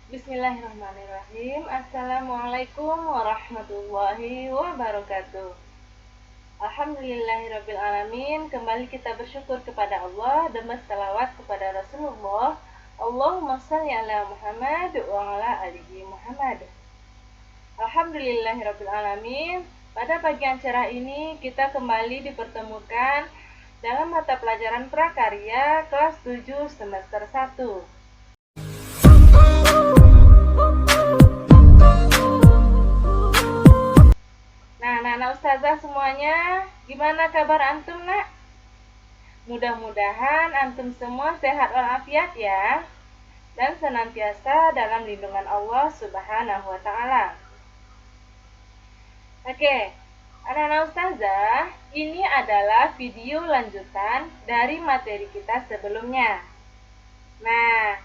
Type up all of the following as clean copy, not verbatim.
Bismillahirrahmanirrahim. Assalamualaikum warahmatullahi wabarakatuh. Alhamdulillahirrabbilalamin. Kembali kita bersyukur kepada Allah dan berselawat kepada Rasulullah. Allahumma shalli ala Muhammad wa ala alihi Muhammad. Alhamdulillahirrabbilalamin. Pada pagi yang cerah ini kita kembali dipertemukan dalam mata pelajaran prakarya kelas 7 semester 1. Nah, ustazah semuanya, gimana kabar antum, nak? Mudah-mudahan antum semua sehat walafiat ya, dan senantiasa dalam lindungan Allah Subhanahu wa Ta'ala. Oke, anak-anak ustazah, ini adalah video lanjutan dari materi kita sebelumnya. Nah,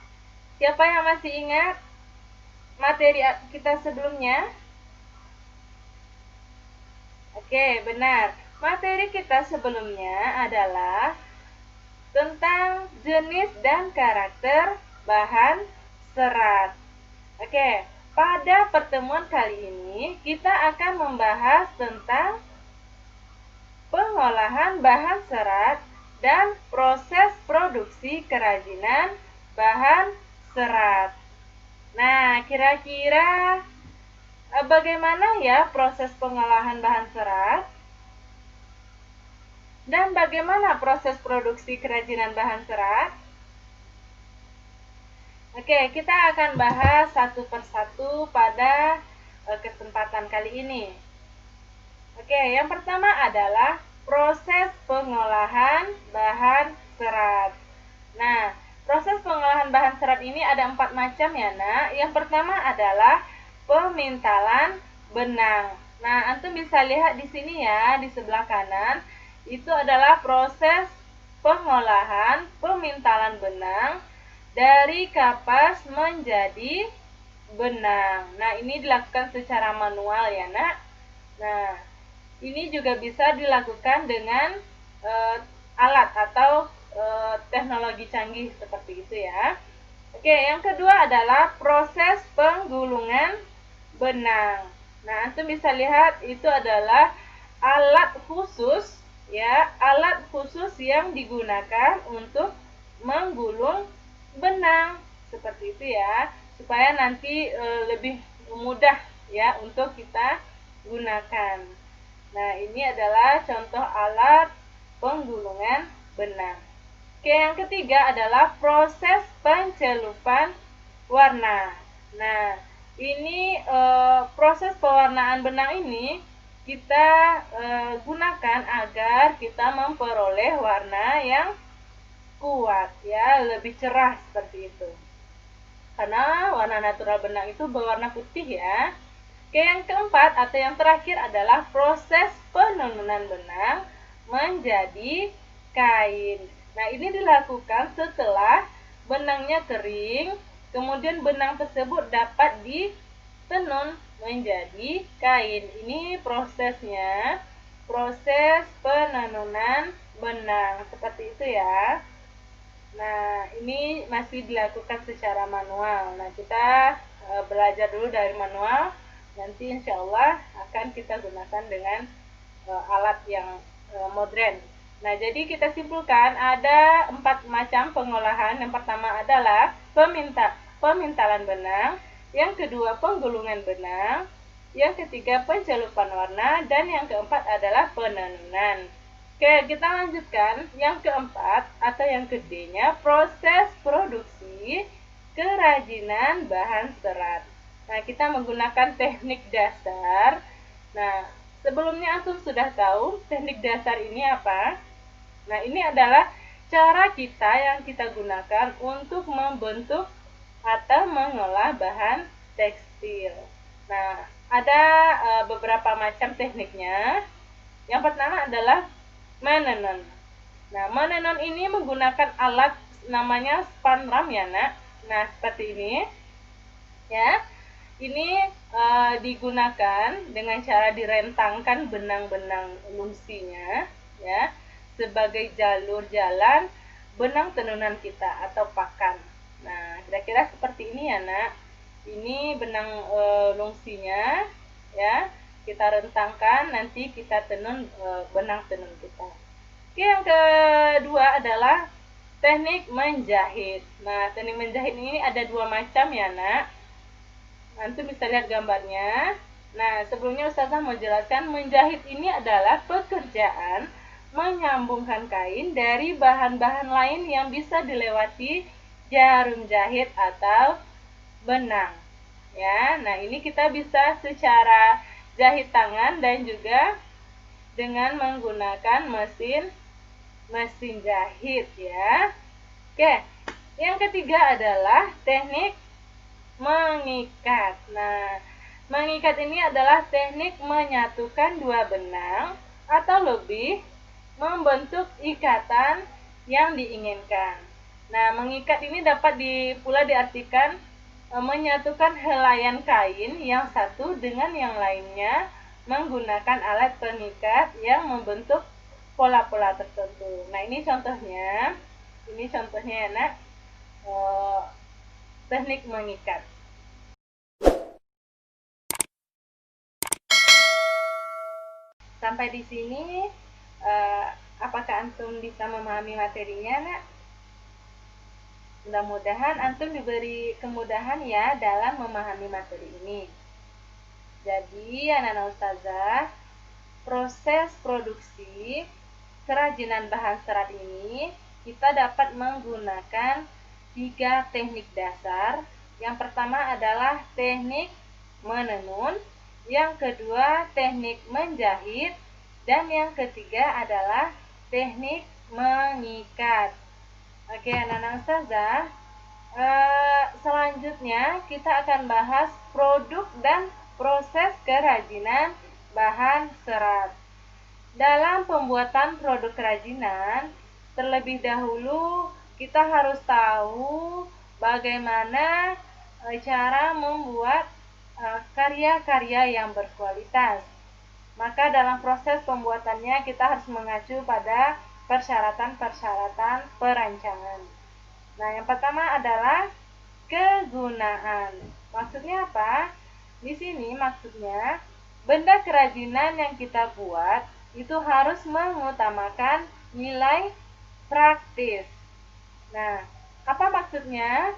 siapa yang masih ingat materi kita sebelumnya? Oke, benar. Materi kita sebelumnya adalah tentang jenis dan karakter bahan serat. Oke, pada pertemuan kali ini kita akan membahas tentang pengolahan bahan serat dan proses produksi kerajinan bahan serat. Nah, kira-kira bagaimana ya proses pengolahan bahan serat? Dan bagaimana proses produksi kerajinan bahan serat? Oke, kita akan bahas satu persatu pada kesempatan kali ini. Oke, yang pertama adalah proses pengolahan bahan serat. Nah, proses pengolahan bahan serat ini ada 4 macam ya, nak. Yang pertama adalah pemintalan benang. Nah, antum bisa lihat di sini ya, di sebelah kanan, itu adalah proses pengolahan pemintalan benang dari kapas menjadi benang. Nah, ini dilakukan secara manual ya, nak. Nah, ini juga bisa dilakukan dengan alat atau teknologi canggih seperti itu ya. Oke, yang kedua adalah proses penggulungan benang. Nah, antum bisa lihat itu adalah alat khusus ya, alat khusus yang digunakan untuk menggulung benang seperti itu ya, supaya nanti lebih mudah ya untuk kita gunakan. Nah, ini adalah contoh alat penggulungan benang. Oke, yang ketiga adalah proses pencelupan warna. Nah, ini proses pewarnaan benang ini kita gunakan agar kita memperoleh warna yang kuat ya, lebih cerah seperti itu. Karena warna natural benang itu berwarna putih ya. Oke, yang keempat atau yang terakhir adalah proses penenunan benang menjadi kain. Nah, ini dilakukan setelah benangnya kering. Kemudian benang tersebut dapat ditenun menjadi kain. Ini prosesnya, proses penenunan benang seperti itu ya. Nah, ini masih dilakukan secara manual. Nah, kita belajar dulu dari manual. Nanti insya Allah akan kita gunakan dengan alat yang modern. Nah, jadi kita simpulkan ada 4 macam pengolahan. Yang pertama adalah pemintalan benang, yang kedua penggulungan benang, yang ketiga pencelupan warna, dan yang keempat adalah penenunan. Oke, kita lanjutkan yang keempat atau yang kedenya, proses produksi kerajinan bahan serat. Nah, kita menggunakan teknik dasar. Nah, sebelumnya antum sudah tahu teknik dasar ini apa? Nah, ini adalah cara kita yang kita gunakan untuk membentuk atau mengolah bahan tekstil. Nah, ada beberapa macam tekniknya. Yang pertama adalah menenun. Nah, menenun ini menggunakan alat namanya spanram ya, nak. Nah, seperti ini. Ya. Ini digunakan dengan cara direntangkan benang-benang lumsinya ya, sebagai jalur jalan benang tenunan kita atau pakan. Nah, kira-kira seperti ini ya, nak. Ini benang lungsinya ya. Kita rentangkan, nanti kita tenun benang tenun kita. Oke, yang kedua adalah teknik menjahit. Nah, teknik menjahit ini ada dua macam ya, Nak. Antum bisa lihat gambarnya. Nah, sebelumnya Ustazah mau jelaskan, menjahit ini adalah pekerjaan menyambungkan kain dari bahan-bahan lain yang bisa dilewati jarum jahit atau benang. Ya, nah ini kita bisa secara jahit tangan dan juga dengan menggunakan mesin jahit ya. Oke, yang ketiga adalah teknik mengikat. Nah, mengikat ini adalah teknik menyatukan dua benang atau lebih membentuk ikatan yang diinginkan. Nah, mengikat ini dapat pula diartikan menyatukan helaian kain yang satu dengan yang lainnya menggunakan alat pengikat yang membentuk pola-pola tertentu. Nah, ini contohnya. Ini contohnya ya, Nak. Teknik mengikat. Sampai di sini, apakah antum bisa memahami materinya, Nak? Mudah-mudahan antum diberi kemudahan ya dalam memahami materi ini. Jadi, anak-anak ustazah, proses produksi kerajinan bahan serat ini kita dapat menggunakan 3 teknik dasar. Yang pertama adalah teknik menenun, yang kedua teknik menjahit, dan yang ketiga adalah teknik mengikat. Oke, anak-anak ustazah, selanjutnya kita akan bahas produk dan proses kerajinan bahan serat. Dalam pembuatan produk kerajinan, terlebih dahulu kita harus tahu bagaimana cara membuat karya-karya yang berkualitas. Maka dalam proses pembuatannya kita harus mengacu pada persyaratan-persyaratan perancangan. Nah, yang pertama adalah kegunaan. Maksudnya apa? Di sini maksudnya benda kerajinan yang kita buat itu harus mengutamakan nilai praktis. Nah, apa maksudnya?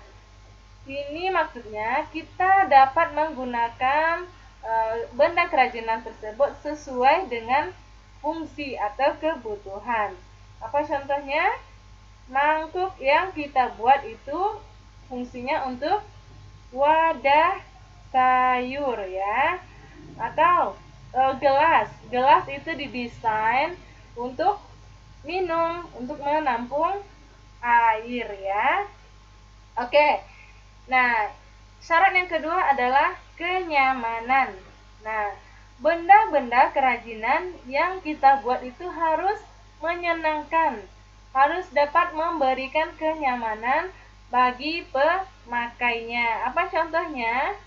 Ini maksudnya kita dapat menggunakan benda kerajinan tersebut sesuai dengan fungsi atau kebutuhan. Apa contohnya? Mangkuk yang kita buat itu fungsinya untuk wadah sayur ya. Atau gelas itu didesain untuk minum, untuk menampung air ya. Oke. Nah, syarat yang kedua adalah kenyamanan. Nah, benda-benda kerajinan yang kita buat itu harus menyenangkan, harus dapat memberikan kenyamanan bagi pemakainya. Apa contohnya?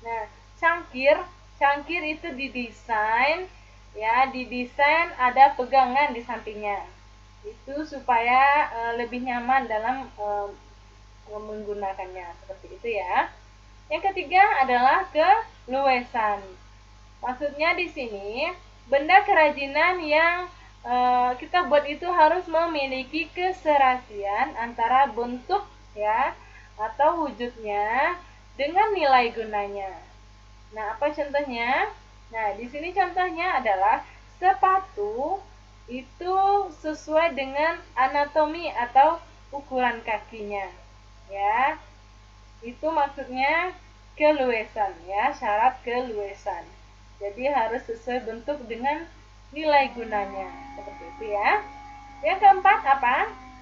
Nah, cangkir itu didesain ada pegangan di sampingnya. Itu supaya lebih nyaman dalam menggunakannya, seperti itu ya. Yang ketiga adalah keluasan. Maksudnya di sini benda kerajinan yang kita buat itu harus memiliki keserasian antara bentuk ya atau wujudnya dengan nilai gunanya. Nah, apa contohnya? Nah, di sini contohnya adalah sepatu itu sesuai dengan anatomi atau ukuran kakinya. Ya, itu maksudnya keluasan ya, syarat keluasan. Jadi harus sesuai bentuk dengan nilai gunanya, seperti itu ya. Yang keempat apa?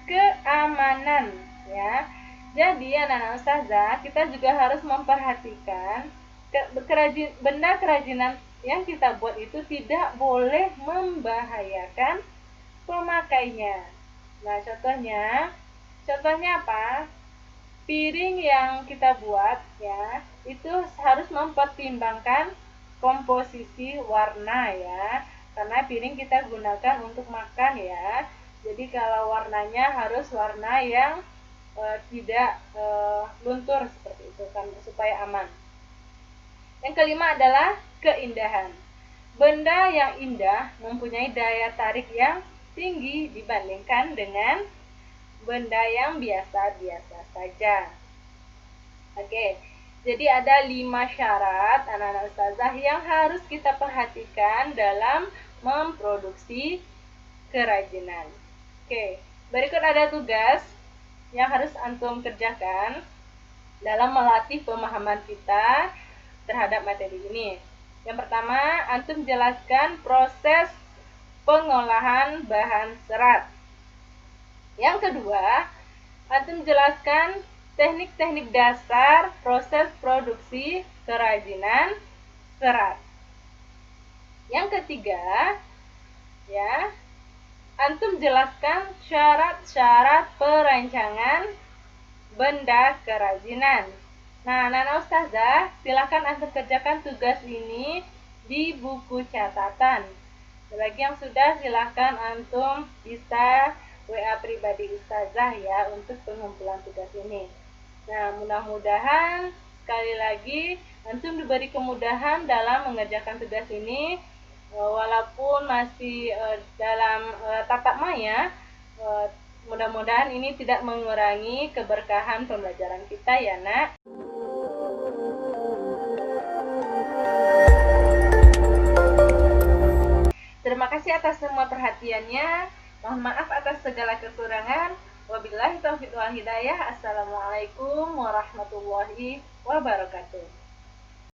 Keamanan ya. Jadi anak-anak ustazah, kita juga harus memperhatikan benda kerajinan yang kita buat itu tidak boleh membahayakan pemakainya. Nah, contohnya apa? Piring yang kita buat ya itu harus mempertimbangkan komposisi warna ya, karena piring kita gunakan untuk makan ya. Jadi kalau warnanya harus warna yang tidak luntur seperti itu kan, supaya aman. Yang kelima adalah keindahan. Benda yang indah mempunyai daya tarik yang tinggi dibandingkan dengan benda yang biasa-biasa saja. Oke, jadi ada 5 syarat anak-anak ustazah yang harus kita perhatikan dalam memproduksi kerajinan. Oke, berikut ada tugas yang harus antum kerjakan dalam melatih pemahaman kita terhadap materi ini. Yang pertama, antum jelaskan proses pengolahan bahan serat. Yang kedua, antum jelaskan teknik-teknik dasar proses produksi kerajinan serat. Yang ketiga, ya, antum jelaskan syarat-syarat perancangan benda kerajinan. Nah, anak-anak ustazah, silakan antum kerjakan tugas ini di buku catatan. Bagi yang sudah, silakan antum bisa WA pribadi ustazah ya untuk pengumpulan tugas ini. Nah, mudah-mudahan sekali lagi antum diberi kemudahan dalam mengerjakan tugas ini, walaupun masih dalam tatap maya. Mudah-mudahan ini tidak mengurangi keberkahan pembelajaran kita ya nak. Terima kasih atas semua perhatiannya. Mohon maaf atas segala kekurangan. Wabillahi taufiq wal hidayah. Assalamualaikum warahmatullahi wabarakatuh.